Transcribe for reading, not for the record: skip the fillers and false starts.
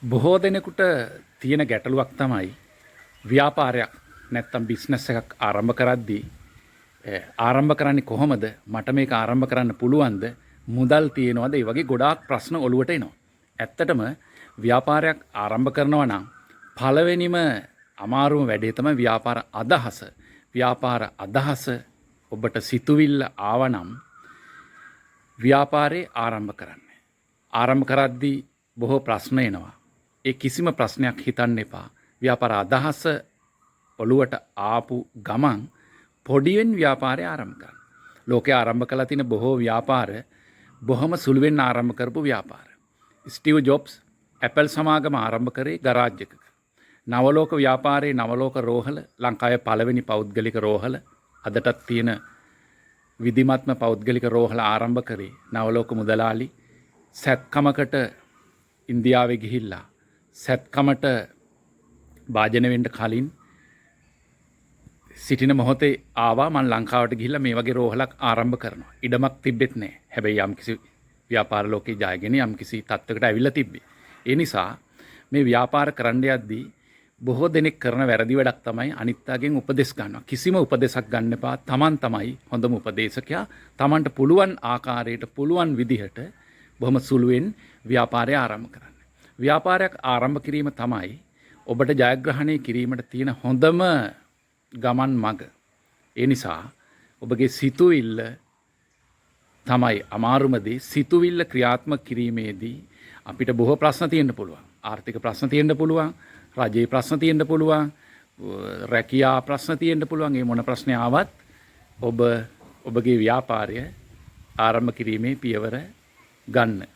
බොහෝ දෙනෙකුට තියෙන ගැටලුවක් තමයි ව්‍යාපාරයක් නැත්තම් බිස්නස් එකක් ආරම්භ කරද්දී ආරම්භ කරන්නේ කොහොමද? මට මේක ආරම්භ කරන්න පුළුවන්ද? මුදල් තියෙනවද? ඒ වගේ ගොඩාක් ප්‍රශ්න ඔලුවට එනවා. ඇත්තටම ව්‍යාපාරයක් ආරම්භ කරනවා නම් පළවෙනිම අමාරුම වැඩේ තමයි ව්‍යාපාර අදහස. ව්‍යාපාර අදහස ඔබට සිතුවිල්ල ආවනම් ව්‍යාපාරේ ආරම්භ කරන්න. ආරම්භ කරද්දී බොහෝ ප්‍රශ්න එනවා. ඒ කිසිම ප්‍රශ්නයක් හිතන්න එපා. ව්‍යාපාර අදහස ඔළුවට ආපු ගමන් පොඩියෙන් ව්‍යාපාරය ආරම්භ කරන්න. ලෝකේ ආරම්භ කළා තියෙන බොහෝ ව්‍යාපාර බොහොම සුළුවෙන් ආරම්භ කරපු ව්‍යාපාර. ස්ටිව් ජොබ්ස් ඇපල් සමාගම ආරම්භ කරේ ගරාජ් එකක. නවලෝක ව්‍යාපාරයේ නවලෝක රෝහල ලංකාවේ පළවෙනි පෞද්ගලික රෝහල අදටත් තියෙන විධිමත්ම පෞද්ගලික රෝහල ආරම්භ කරේ නවලෝක මුදලාලි සැත්කමකට ඉන්දියාවේ ගිහිල්ලා සැත්කමට භාජන වෙන්න කලින් සිටින මොහොතේ ආවා මම ලංකාවට ගිහිල්ලා මේ වගේ රෝහලක් ආරම්භ කරනවා. ඉඩමක් තිබෙත් නැහැ. හැබැයි යම්කිසි ව්‍යාපාර ලෝකේ ජයගෙන යම්කිසි තත්වයකට ඇවිල්ලා තිබ්බේ. ඒ නිසා මේ ව්‍යාපාර කරන්න යද්දී බොහෝ දෙනෙක් කරන වැරදි වැඩක් තමයි අනිත්‍යයෙන් උපදෙස් ගන්නවා. කිසිම උපදේශක් ගන්න එපා. Taman තමයි හොඳම උපදේශකයා. Tamanට පුළුවන් ආකාරයට පුළුවන් විදිහට බොහොම සුළුවෙන් ව්‍යාපාරය ආරම්භ කරන්න. ව්‍යාපාරයක් ආරම්භ කිරීම තමයි ඔබට ජයග්‍රහණය කිරීමට තියෙන හොඳම ගමන් මඟ. ඒ නිසා ඔබගේ සිතුවිල්ල තමයි අමාරුම දේ. සිතුවිල්ල ක්‍රියාත්මක කිරීමේදී අපිට බොහෝ ප්‍රශ්න තියෙන්න පුළුවන්. ආර්ථික ප්‍රශ්න තියෙන්න පුළුවන්, රජයේ ප්‍රශ්න තියෙන්න පුළුවන්, රැකියා ප්‍රශ්න තියෙන්න පුළුවන්. මේ මොන ප්‍රශ්නේ ආවත් ඔබ ඔබගේ ව්‍යාපාරය ආරම්භ කිරීමේ පියවර ගන්න.